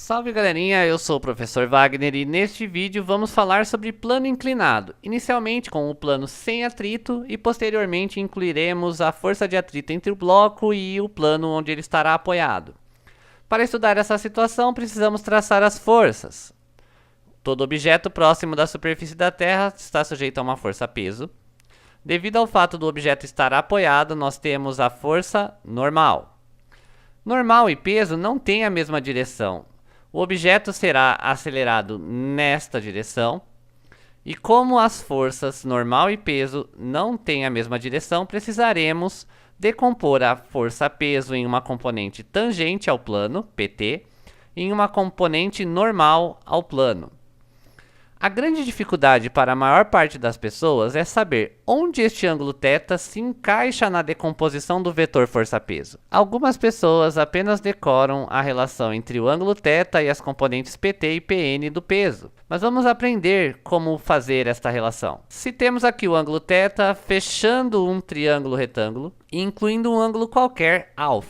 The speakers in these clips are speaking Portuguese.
Salve galerinha, eu sou o professor Wagner e neste vídeo vamos falar sobre plano inclinado, inicialmente com o plano sem atrito e posteriormente incluiremos a força de atrito entre o bloco e o plano onde ele estará apoiado. Para estudar essa situação precisamos traçar as forças. Todo objeto próximo da superfície da Terra está sujeito a uma força-peso. Devido ao fato do objeto estar apoiado, nós temos a força normal. Normal e peso não têm a mesma direção. O objeto será acelerado nesta direção, e como as forças normal e peso não têm a mesma direção, precisaremos decompor a força-peso em uma componente tangente ao plano, PT, e em uma componente normal ao plano. A grande dificuldade para a maior parte das pessoas é saber onde este ângulo θ se encaixa na decomposição do vetor força-peso. Algumas pessoas apenas decoram a relação entre o ângulo θ e as componentes PT e PN do peso, mas vamos aprender como fazer esta relação. Se temos aqui o ângulo θ fechando um triângulo retângulo e incluindo um ângulo qualquer, α.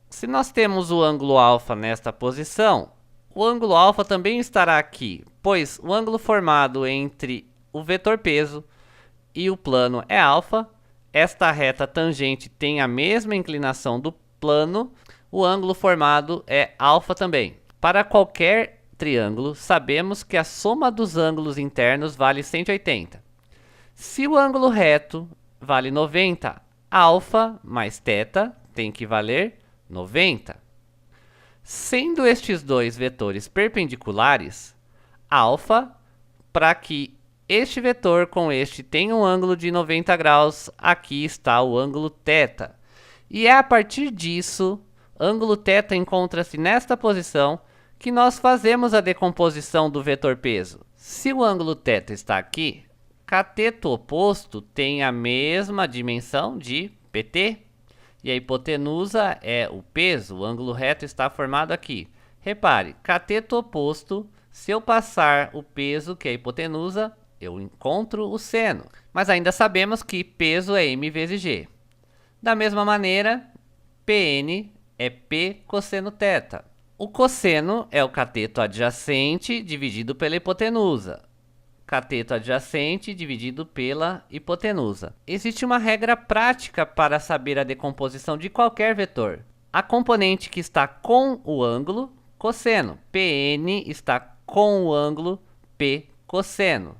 Se nós temos o ângulo α nesta posição, o ângulo α também estará aqui, pois o ângulo formado entre o vetor peso e o plano é α. Esta reta tangente tem a mesma inclinação do plano, o ângulo formado é α também. Para qualquer triângulo, sabemos que a soma dos ângulos internos vale 180. Se o ângulo reto vale 90, α mais θ tem que valer 90. Sendo estes dois vetores perpendiculares, α, para que este vetor com este tenha um ângulo de 90 graus, aqui está o ângulo θ. E é a partir disso, ângulo θ encontra-se nesta posição, que nós fazemos a decomposição do vetor peso. Se o ângulo θ está aqui, cateto oposto tem a mesma dimensão de PT. E a hipotenusa é o peso, o ângulo reto está formado aqui. Repare, cateto oposto, se eu passar o peso, que é a hipotenusa, eu encontro o seno. Mas ainda sabemos que peso é m vezes g. Da mesma maneira, Pn é P cosseno θ. O cosseno é o cateto adjacente dividido pela hipotenusa. Cateto adjacente dividido pela hipotenusa. Existe uma regra prática para saber a decomposição de qualquer vetor. A componente que está com o ângulo, cosseno. Pn está com o ângulo, P cosseno.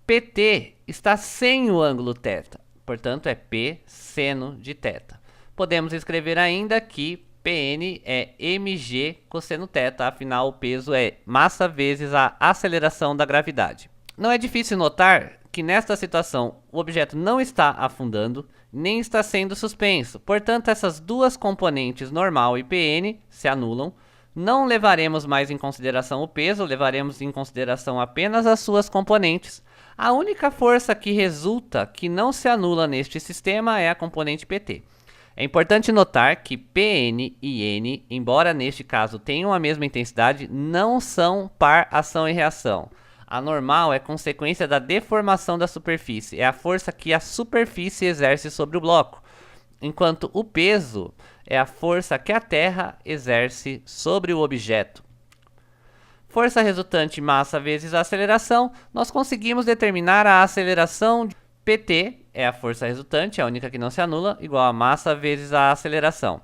PT está sem o ângulo θ, portanto é P seno de θ. Podemos escrever ainda que Pn é mg cosseno θ, afinal o peso é massa vezes a aceleração da gravidade. Não é difícil notar que nesta situação o objeto não está afundando, nem está sendo suspenso. Portanto, essas duas componentes normal e Pn se anulam. Não levaremos mais em consideração o peso, levaremos em consideração apenas as suas componentes. A única força que resulta que não se anula neste sistema é a componente PT. É importante notar que Pn e N, embora neste caso tenham a mesma intensidade, não são par ação e reação. A normal é consequência da deformação da superfície, é a força que a superfície exerce sobre o bloco, enquanto o peso é a força que a Terra exerce sobre o objeto. Força resultante massa vezes a aceleração, nós conseguimos determinar a aceleração de PT, é a força resultante, a única que não se anula, igual a massa vezes a aceleração.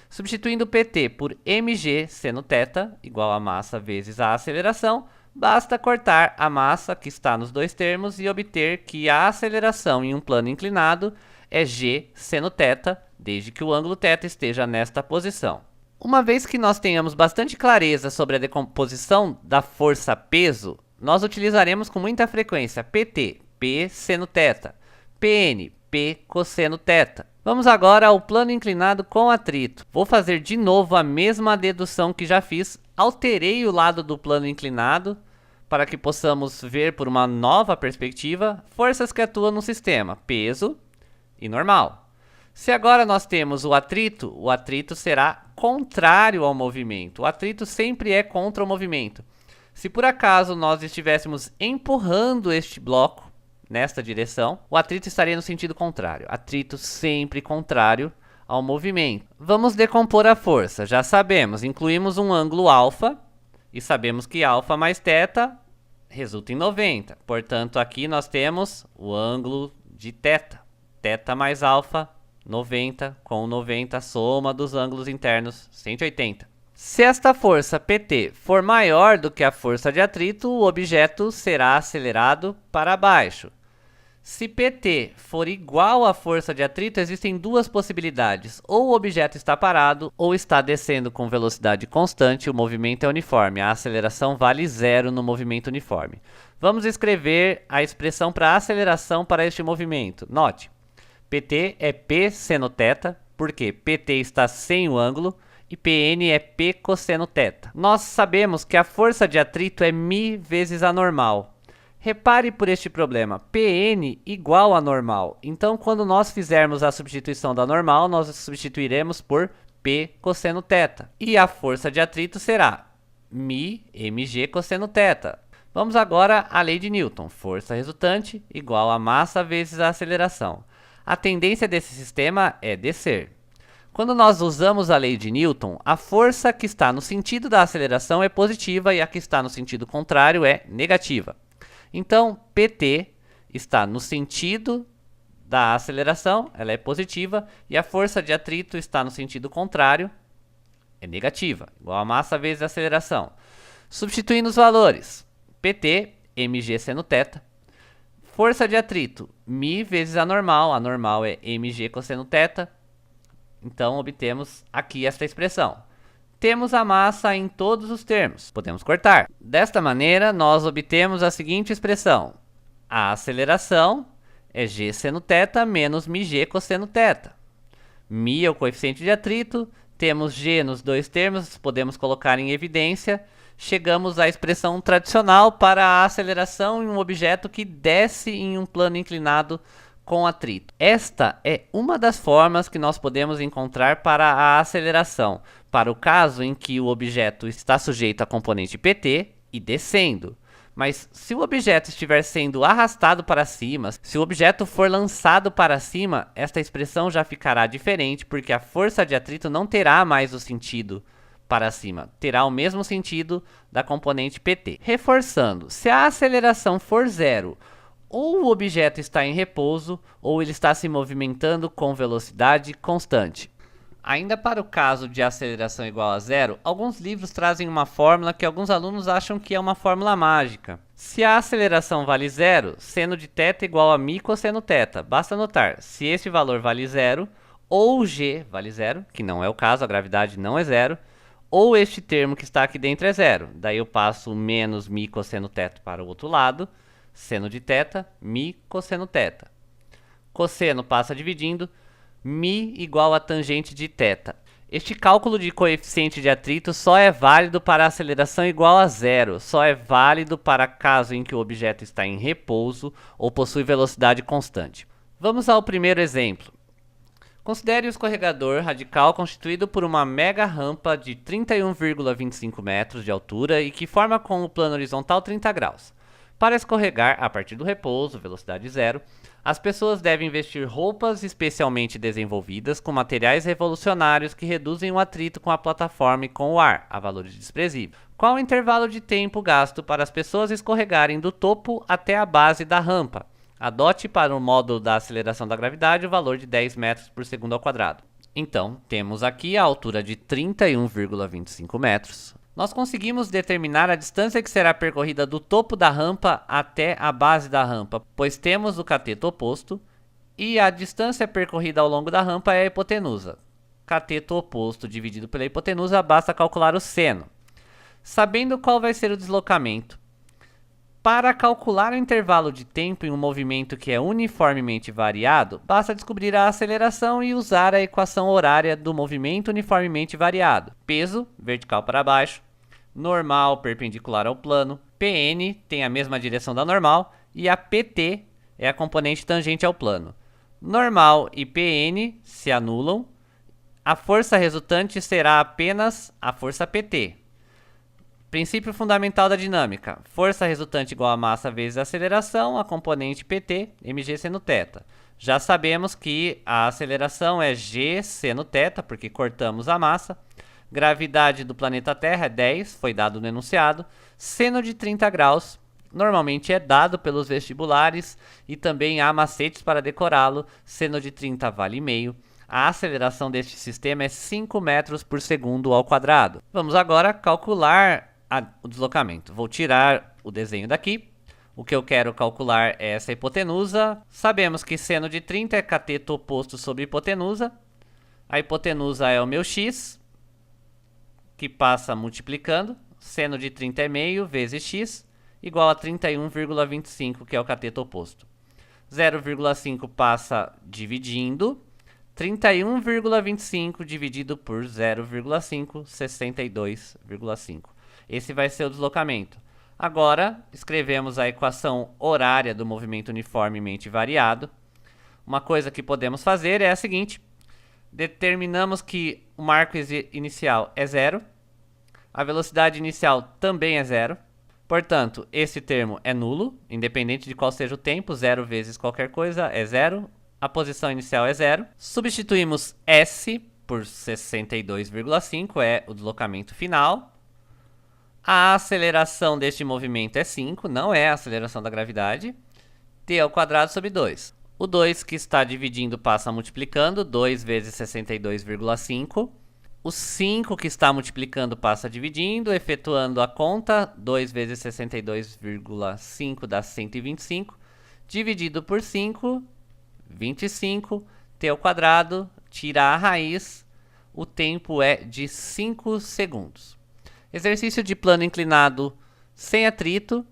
Substituindo PT por mg seno θ, igual a massa vezes a aceleração, basta cortar a massa que está nos dois termos e obter que a aceleração em um plano inclinado é g seno θ, desde que o ângulo θ esteja nesta posição. Uma vez que nós tenhamos bastante clareza sobre a decomposição da força-peso, nós utilizaremos com muita frequência PT, P seno θ, Pn, P cosseno θ. Vamos agora ao plano inclinado com atrito. Vou fazer de novo a mesma dedução que já fiz. Alterei o lado do plano inclinado para que possamos ver por uma nova perspectiva forças que atuam no sistema, peso e normal. Se agora nós temos o atrito será contrário ao movimento. O atrito sempre é contra o movimento. Se por acaso nós estivéssemos empurrando este bloco nesta direção, o atrito estaria no sentido contrário. Atrito sempre contrário ao movimento. Vamos decompor a força. Já sabemos, incluímos um ângulo alfa e sabemos que alfa mais θ resulta em 90. Portanto, aqui nós temos o ângulo de θ. Θ mais alfa, 90, com 90, soma dos ângulos internos, 180. Se esta força PT for maior do que a força de atrito, o objeto será acelerado para baixo. Se PT for igual à força de atrito, existem duas possibilidades. Ou o objeto está parado, ou está descendo com velocidade constante, o movimento é uniforme. A aceleração vale zero no movimento uniforme. Vamos escrever a expressão para aceleração para este movimento. Note, PT é P seno θ, porque PT está sem o ângulo, e Pn é P cosseno θ. Nós sabemos que a força de atrito é μ vezes a normal. Repare por este problema, Pn igual a normal. Então, quando nós fizermos a substituição da normal, nós substituiremos por P cosseno θ. E a força de atrito será μ mg cosseno θ. Vamos agora à lei de Newton. Força resultante igual a massa vezes a aceleração. A tendência desse sistema é descer. Quando nós usamos a lei de Newton, a força que está no sentido da aceleração é positiva e a que está no sentido contrário é negativa. Então, PT está no sentido da aceleração, ela é positiva, e a força de atrito está no sentido contrário, é negativa, igual a massa vezes a aceleração. Substituindo os valores, PT, mg seno θ, força de atrito, μ vezes a normal é mg cosseno θ. Então, obtemos aqui esta expressão. Temos a massa em todos os termos. Podemos cortar. Desta maneira, nós obtemos a seguinte expressão. A aceleração é g seno θ menos μg cosseno θ. μ é o coeficiente de atrito. Temos g nos dois termos, podemos colocar em evidência. Chegamos à expressão tradicional para a aceleração em um objeto que desce em um plano inclinado com atrito. Esta é uma das formas que nós podemos encontrar para a aceleração, para o caso em que o objeto está sujeito a componente PT e descendo. Mas se o objeto estiver sendo arrastado para cima, se o objeto for lançado para cima, esta expressão já ficará diferente, porque a força de atrito não terá mais o sentido para cima, terá o mesmo sentido da componente PT. Reforçando, se a aceleração for zero, ou o objeto está em repouso, ou ele está se movimentando com velocidade constante. Ainda para o caso de aceleração igual a zero, alguns livros trazem uma fórmula que alguns alunos acham que é uma fórmula mágica. Se a aceleração vale zero, seno de θ igual a μ cosseno θ. Basta notar, se esse valor vale zero, ou g vale zero, que não é o caso, a gravidade não é zero, ou este termo que está aqui dentro é zero. Daí eu passo menos μ cosseno θ para o outro lado, seno de θ, μ cosseno θ. Cosseno passa dividindo, μ igual a tangente de θ. Este cálculo de coeficiente de atrito só é válido para aceleração igual a zero, só é válido para caso em que o objeto está em repouso ou possui velocidade constante. Vamos ao primeiro exemplo. Considere o escorregador radical constituído por uma mega rampa de 31,25 metros de altura e que forma com o plano horizontal 30 graus. Para escorregar a partir do repouso, velocidade zero, as pessoas devem vestir roupas especialmente desenvolvidas com materiais revolucionários que reduzem o atrito com a plataforma e com o ar, a valores desprezíveis. Qual o intervalo de tempo gasto para as pessoas escorregarem do topo até a base da rampa? Adote para o módulo da aceleração da gravidade o valor de 10 metros por segundo ao quadrado. Então, temos aqui a altura de 31,25 metros. Nós conseguimos determinar a distância que será percorrida do topo da rampa até a base da rampa, pois temos o cateto oposto e a distância percorrida ao longo da rampa é a hipotenusa. Cateto oposto dividido pela hipotenusa, basta calcular o seno. Sabendo qual vai ser o deslocamento, para calcular o intervalo de tempo em um movimento que é uniformemente variado, basta descobrir a aceleração e usar a equação horária do movimento uniformemente variado. Peso, vertical para baixo, normal perpendicular ao plano, Pn tem a mesma direção da normal e a Pt é a componente tangente ao plano. Normal e Pn se anulam, a força resultante será apenas a força Pt. Princípio fundamental da dinâmica. Força resultante igual a massa vezes a aceleração, a componente Pt, mg seno θ. Já sabemos que a aceleração é g seno θ, porque cortamos a massa. Gravidade do planeta Terra é 10, foi dado no enunciado. Seno de 30 graus, normalmente é dado pelos vestibulares e também há macetes para decorá-lo. Seno de 30 vale meio. A aceleração deste sistema é 5 metros por segundo ao quadrado. Vamos agora calcular o deslocamento. Vou tirar o desenho daqui. O que eu quero calcular é essa hipotenusa. Sabemos que seno de 30 é cateto oposto sobre hipotenusa. A hipotenusa é o meu x, que passa multiplicando. Seno de 30 é meio vezes x, igual a 31,25, que é o cateto oposto. 0,5 passa dividindo. 31,25 dividido por 0,5, 62,5. Esse vai ser o deslocamento. Agora, escrevemos a equação horária do movimento uniformemente variado. Uma coisa que podemos fazer é a seguinte. Determinamos que o marco inicial é 0. A velocidade inicial também é 0. Portanto, esse termo é nulo, independente de qual seja o tempo. 0 vezes qualquer coisa é 0. A posição inicial é 0. Substituímos S por 62,5, é o deslocamento final. A aceleração deste movimento é 5, não é a aceleração da gravidade. T ao quadrado sobre 2. O 2 que está dividindo passa multiplicando, 2 vezes 62,5. O 5 que está multiplicando passa dividindo, efetuando a conta, 2 vezes 62,5 dá 125, dividido por 5, 25, t ao quadrado, tira a raiz, o tempo é de 5 segundos. Exercício de plano inclinado sem atrito.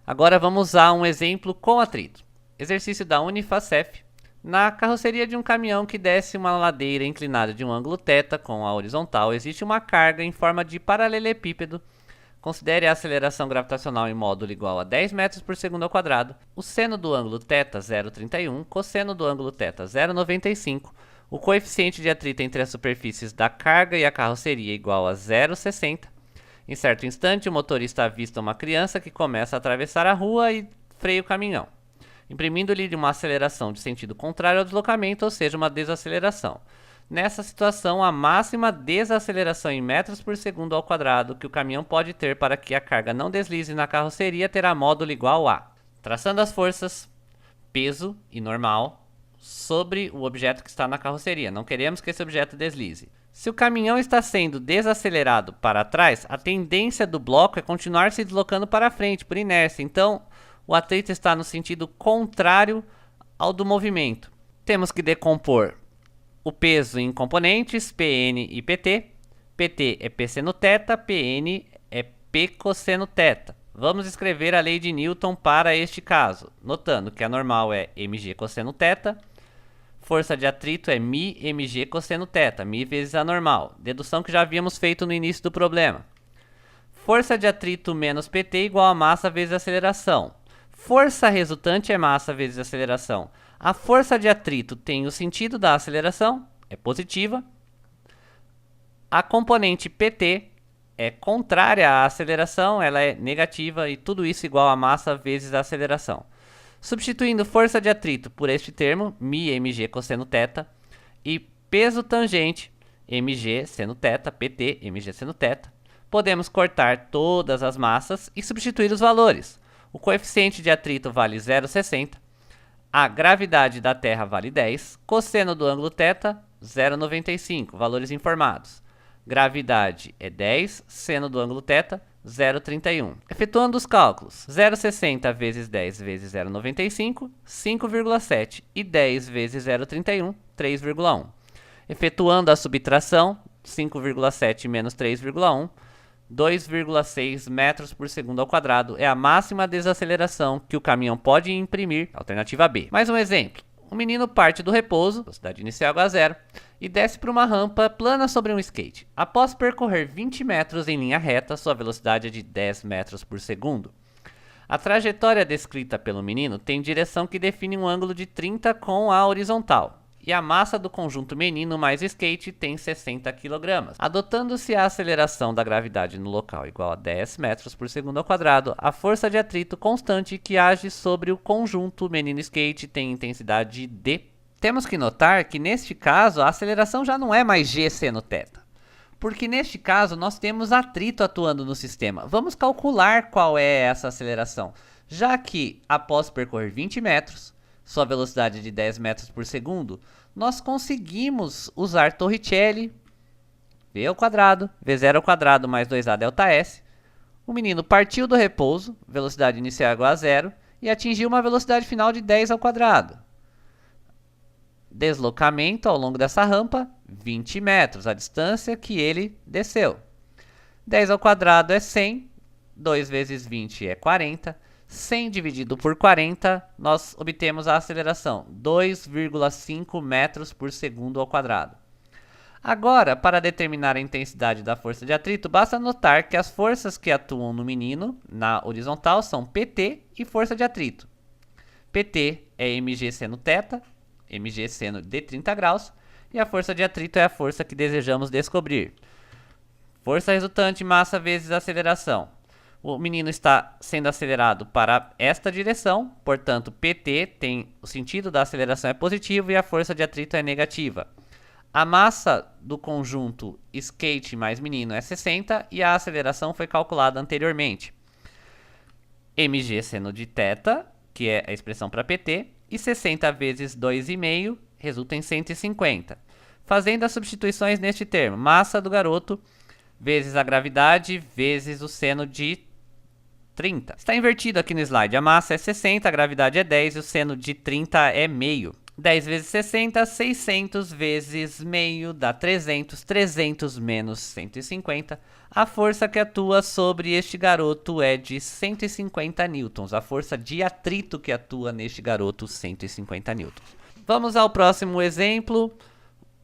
Agora vamos usar um exemplo com atrito. Exercício da Unifacef. Na carroceria de um caminhão que desce uma ladeira inclinada de um ângulo θ com a horizontal, existe uma carga em forma de paralelepípedo. Considere a aceleração gravitacional em módulo igual a 10 metros por segundo ao quadrado. O seno do ângulo θ 0,31, cosseno do ângulo θ 0,95. O coeficiente de atrito entre as superfícies da carga e a carroceria igual a 0,60. Em certo instante, o motorista avista uma criança que começa a atravessar a rua e freia o caminhão, imprimindo-lhe uma aceleração de sentido contrário ao deslocamento, ou seja, uma desaceleração. Nessa situação, a máxima desaceleração em metros por segundo ao quadrado que o caminhão pode ter para que a carga não deslize na carroceria terá módulo igual a, traçando as forças, peso e normal, sobre o objeto que está na carroceria. Não queremos que esse objeto deslize. Se o caminhão está sendo desacelerado para trás, a tendência do bloco é continuar se deslocando para frente, por inércia. Então, o atrito está no sentido contrário ao do movimento. Temos que decompor o peso em componentes, Pn e Pt. Pt é P seno θ, Pn é P cosseno θ. Vamos escrever a lei de Newton para este caso, notando que a normal é mg cosseno θ. Força de atrito é μ mg cosseno θ, μ vezes a normal. Dedução que já havíamos feito no início do problema. Força de atrito menos Pt igual a massa vezes aceleração. Força resultante é massa vezes aceleração. A força de atrito tem o sentido da aceleração, é positiva. A componente Pt é contrária à aceleração, ela é negativa e tudo isso igual a massa vezes a aceleração. Substituindo força de atrito por este termo, μ mg cosseno θ, e peso tangente, mg seno θ, pt mg seno θ, podemos cortar todas as massas e substituir os valores. O coeficiente de atrito vale 0,60, a gravidade da Terra vale 10, cosseno do ângulo θ 0,95, valores informados. Gravidade é 10, seno do ângulo θ 0,31. Efetuando os cálculos, 0,60 vezes 10 vezes 0,95, 5,7 e 10 vezes 0,31, 3,1. Efetuando a subtração, 5,7 menos 3,1, 2,6 metros por segundo ao quadrado é a máxima desaceleração que o caminhão pode imprimir, alternativa B. Mais um exemplo. O menino parte do repouso, velocidade inicial igual a 0, e desce por uma rampa plana sobre um skate. Após percorrer 20 metros em linha reta, sua velocidade é de 10 metros por segundo. A trajetória descrita pelo menino tem direção que define um ângulo de 30 com a horizontal. E a massa do conjunto menino mais skate tem 60 kg. Adotando-se a aceleração da gravidade no local igual a 10 metros por segundo ao quadrado, a força de atrito constante que age sobre o conjunto menino skate tem intensidade D. Temos que notar que neste caso a aceleração já não é mais g seno θ, porque neste caso nós temos atrito atuando no sistema. Vamos calcular qual é essa aceleração, já que após percorrer 20 metros, sua velocidade de 10 metros por segundo, nós conseguimos usar Torricelli, v ao quadrado, v0 ao quadrado mais 2a delta s. O menino partiu do repouso, velocidade inicial igual a zero, e atingiu uma velocidade final de 10 ao quadrado. Deslocamento ao longo dessa rampa, 20 metros, a distância que ele desceu. 10 ao quadrado é 100, 2 vezes 20 é 40. 100 dividido por 40, nós obtemos a aceleração, 2,5 metros por segundo ao quadrado. Agora, para determinar a intensidade da força de atrito, basta notar que as forças que atuam no menino, na horizontal, são PT e força de atrito. PT é mg seno θ, mg seno de 30 graus, e a força de atrito é a força que desejamos descobrir. Força resultante, massa vezes aceleração. O menino está sendo acelerado para esta direção, portanto, PT tem o sentido da aceleração é positivo e a força de atrito é negativa. A massa do conjunto skate mais menino é 60 e a aceleração foi calculada anteriormente. mg seno de θ, que é a expressão para PT, e 60 vezes 2,5 resulta em 150. Fazendo as substituições neste termo, massa do garoto vezes a gravidade vezes o seno de 30. Está invertido aqui no slide. A massa é 60, a gravidade é 10 e o seno de 30 é meio. 10 vezes 60, 600 vezes meio dá 300. 300 menos 150. A força que atua sobre este garoto é de 150 newtons. A força de atrito que atua neste garoto, 150 newtons. Vamos ao próximo exemplo.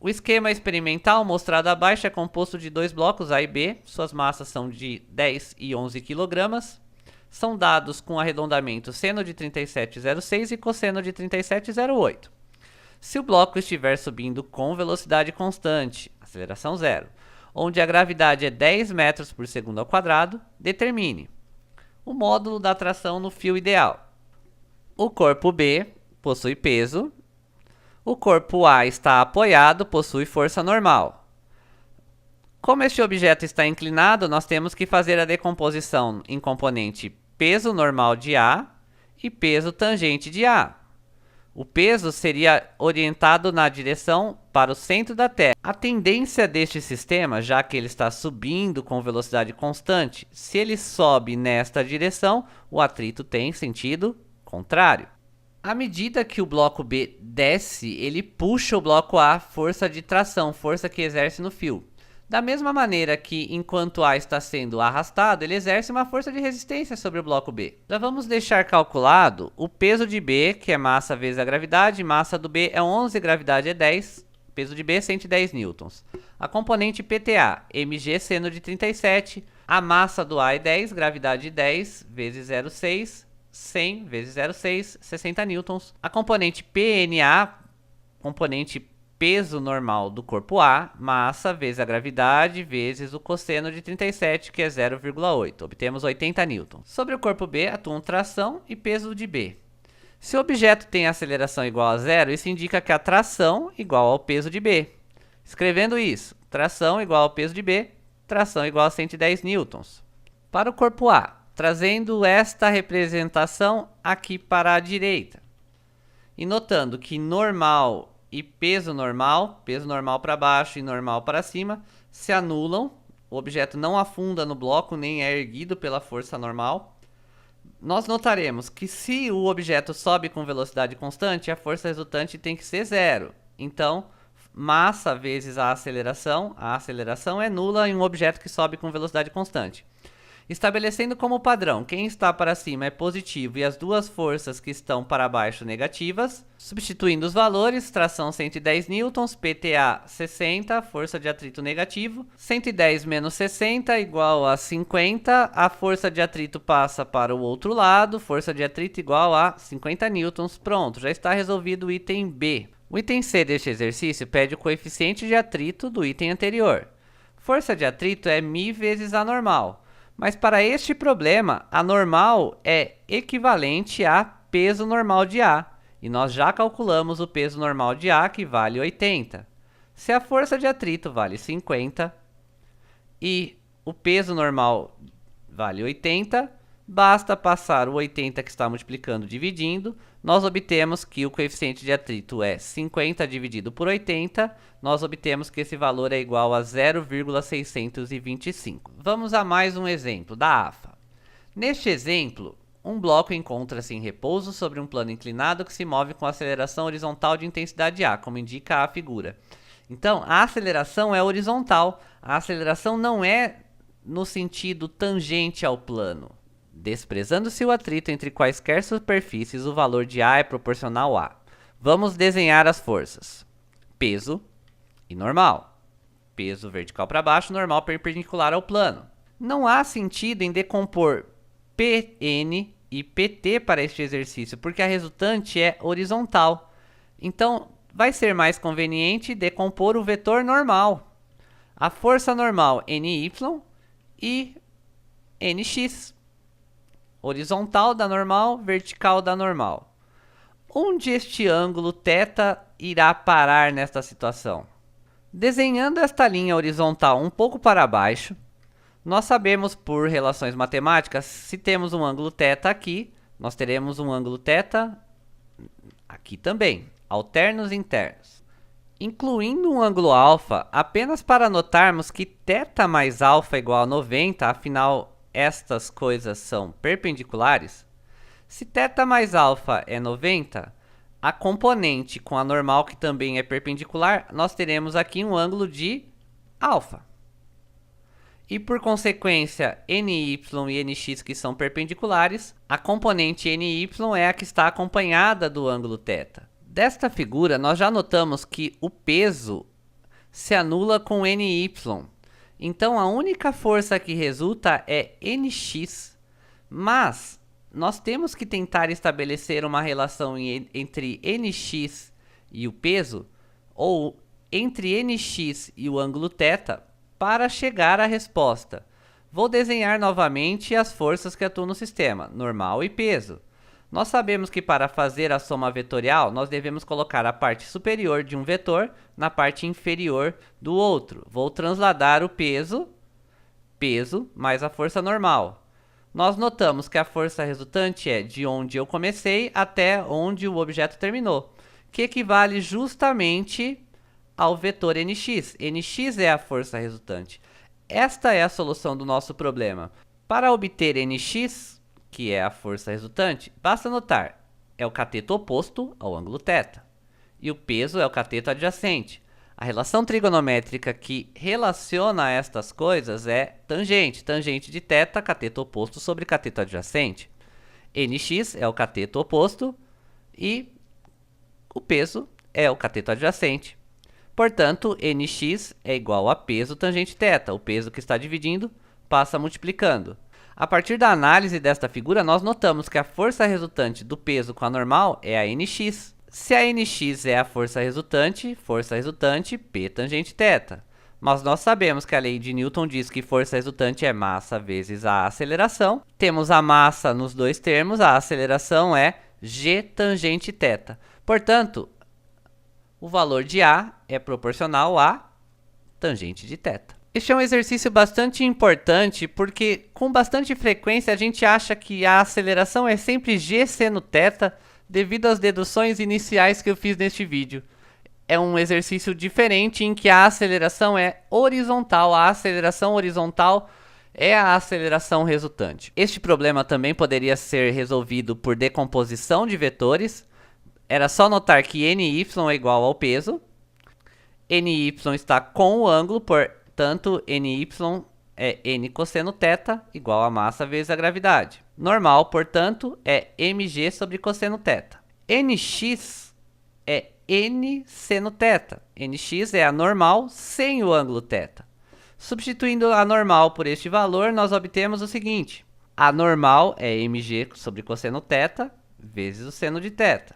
O esquema experimental mostrado abaixo é composto de dois blocos A e B. Suas massas são de 10 e 11 kg. São dados com arredondamento seno de 37,06 e cosseno de 37,08. Se o bloco estiver subindo com velocidade constante, aceleração zero, onde a gravidade é 10 metros por segundo ao quadrado, determine o módulo da tração no fio ideal. O corpo B possui peso, o corpo A está apoiado, possui força normal. Como este objeto está inclinado, nós temos que fazer a decomposição em componente peso normal de A e peso tangente de A. O peso seria orientado na direção para o centro da Terra. A tendência deste sistema, já que ele está subindo com velocidade constante, se ele sobe nesta direção, o atrito tem sentido contrário. À medida que o bloco B desce, ele puxa o bloco A, força de tração, força que exerce no fio. Da mesma maneira que, enquanto A está sendo arrastado, ele exerce uma força de resistência sobre o bloco B. Já vamos deixar calculado o peso de B, que é massa vezes a gravidade. Massa do B é 11, gravidade é 10. Peso de B, 110 newtons. A componente PTA, mg seno de 37. A massa do A é 10, gravidade 10, vezes 0,6. 100 vezes 0,6, 60 newtons. A componente PNA, componente peso normal do corpo A, massa vezes a gravidade vezes o cosseno de 37, que é 0,8. Obtemos 80 newtons. Sobre o corpo B, atuam tração e peso de B. Se o objeto tem aceleração igual a zero, isso indica que a tração é igual ao peso de B. Escrevendo isso, tração igual ao peso de B, tração igual a 110 newtons. Para o corpo A, trazendo esta representação aqui para a direita. E notando que normal e peso normal para baixo e normal para cima, se anulam. O objeto não afunda no bloco, nem é erguido pela força normal. Nós notaremos que se o objeto sobe com velocidade constante, a força resultante tem que ser zero. Então, massa vezes a aceleração é nula em um objeto que sobe com velocidade constante. Estabelecendo como padrão, quem está para cima é positivo e as duas forças que estão para baixo negativas. Substituindo os valores, tração 110 newtons, PTA 60, força de atrito negativo. 110 menos 60 igual a 50, a força de atrito passa para o outro lado, força de atrito igual a 50 newtons. Pronto, já está resolvido o item B. O item C deste exercício pede o coeficiente de atrito do item anterior. Força de atrito é μ vezes a normal. Mas para este problema, a normal é equivalente a peso normal de A. E nós já calculamos o peso normal de A, que vale 80. Se a força de atrito vale 50 e o peso normal vale 80, basta passar o 80 que está multiplicando dividindo, nós obtemos que o coeficiente de atrito é 50 dividido por 80, nós obtemos que esse valor é igual a 0,625. Vamos a mais um exemplo da AFA. Neste exemplo, um bloco encontra-se em repouso sobre um plano inclinado que se move com aceleração horizontal de intensidade A, como indica a figura. Então, a aceleração é horizontal, a aceleração não é no sentido tangente ao plano. Desprezando-se o atrito entre quaisquer superfícies, o valor de A é proporcional a. Vamos desenhar as forças. Peso e normal. Peso vertical para baixo, normal perpendicular ao plano. Não há sentido em decompor Pn e Pt para este exercício, porque a resultante é horizontal. Então, vai ser mais conveniente decompor o vetor normal. A força normal Ny e Nx. Horizontal da normal, vertical da normal. Onde este ângulo θ irá parar nesta situação? Desenhando esta linha horizontal um pouco para baixo, nós sabemos por relações matemáticas, se temos um ângulo θ aqui, nós teremos um ângulo θ aqui também, alternos internos. Incluindo um ângulo alfa, apenas para notarmos que θ mais alfa é igual a 90, afinal estas coisas são perpendiculares. Se θ mais alfa é 90, a componente com a normal que também é perpendicular, nós teremos aqui um ângulo de alfa. E por consequência, Ny e Nx que são perpendiculares, a componente Ny é a que está acompanhada do ângulo θ. Desta figura, nós já notamos que o peso se anula com Ny. Então, a única força que resulta é Nx. Mas, nós temos que tentar estabelecer uma relação entre Nx e o peso, ou entre Nx e o ângulo θ, para chegar à resposta. Vou desenhar novamente as forças que atuam no sistema, normal e peso. Nós sabemos que para fazer a soma vetorial, nós devemos colocar a parte superior de um vetor na parte inferior do outro. Vou transladar o peso mais a força normal. Nós notamos que a força resultante é de onde eu comecei até onde o objeto terminou, que equivale justamente ao vetor Nx. Nx é a força resultante. Esta é a solução do nosso problema. Para obter Nx, que é a força resultante, basta notar, é o cateto oposto ao ângulo θ. E o peso é o cateto adjacente. A relação trigonométrica que relaciona estas coisas é tangente. Tangente de θ, cateto oposto sobre cateto adjacente. Nx é o cateto oposto e o peso é o cateto adjacente. Portanto, Nx é igual a peso tangente θ. O peso que está dividindo passa multiplicando. A partir da análise desta figura, nós notamos que a força resultante do peso com a normal é a Nx. Se a Nx é a força resultante, P tangente θ. Mas nós sabemos que a lei de Newton diz que força resultante é massa vezes a aceleração. Temos a massa nos dois termos, a aceleração é g tangente θ. Portanto, o valor de A é proporcional a tangente de θ. Este é um exercício bastante importante porque com bastante frequência a gente acha que a aceleração é sempre g seno θ devido às deduções iniciais que eu fiz neste vídeo. É um exercício diferente em que a aceleração é horizontal. A aceleração horizontal é a aceleração resultante. Este problema também poderia ser resolvido por decomposição de vetores. Era só notar que Ny é igual ao peso. Ny está com o ângulo, portanto, Ny é N cosseno θ igual a massa vezes a gravidade. Normal, portanto, é mg sobre cosseno θ. Nx é N seno θ. Nx é a normal sem o ângulo θ. Substituindo a normal por este valor, nós obtemos o seguinte. A normal é mg sobre cosseno θ vezes o seno de θ.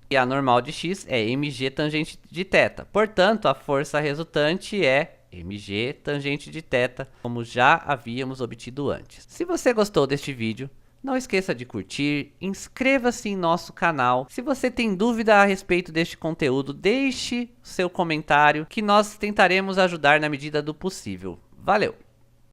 E a normal de x é mg tangente de θ. Portanto, a força resultante é mg tangente de θ, como já havíamos obtido antes. Se você gostou deste vídeo, Não esqueça de curtir, inscreva-se em nosso canal. Se você tem dúvida a respeito deste conteúdo, deixe seu comentário que nós tentaremos ajudar na medida do possível. Valeu!